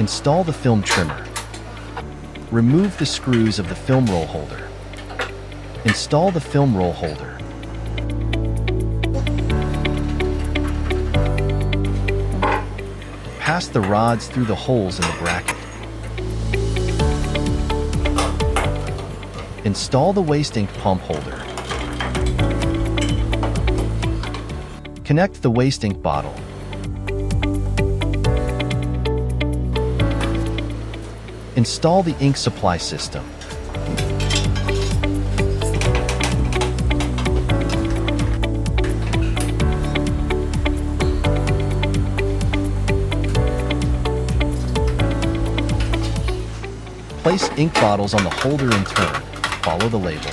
Install the film trimmer. Remove the screws of the film roll holder. Install the film roll holder. Pass the rods through the holes in the bracket. Install the waste ink pump holder. Connect the waste ink bottle. Install the ink supply system. Place ink bottles on the holder in turn. Follow the label.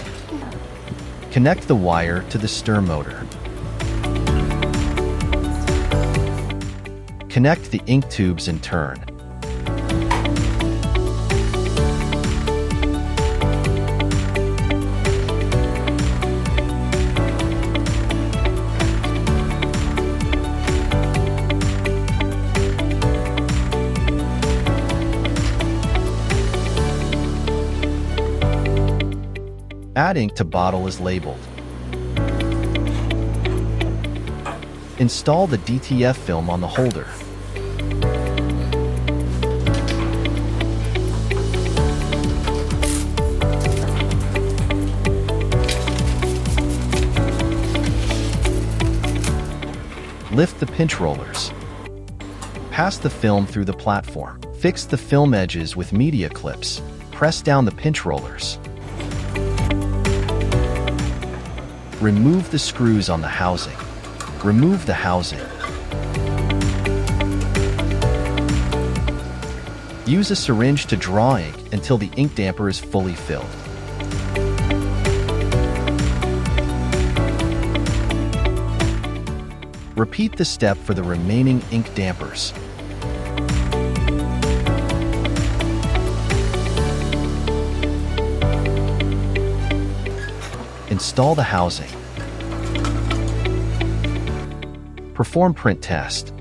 Connect the wire to the stir motor. Connect the ink tubes in turn. Add ink to bottle as labeled. Install the DTF film on the holder. Lift the pinch rollers. Pass the film through the platform. Fix the film edges with media clips. Press down the pinch rollers. Remove the screws on the housing. Remove the housing. Use a syringe to draw ink until the ink damper is fully filled. Repeat the step for the remaining ink dampers. Install the housing. Perform print test.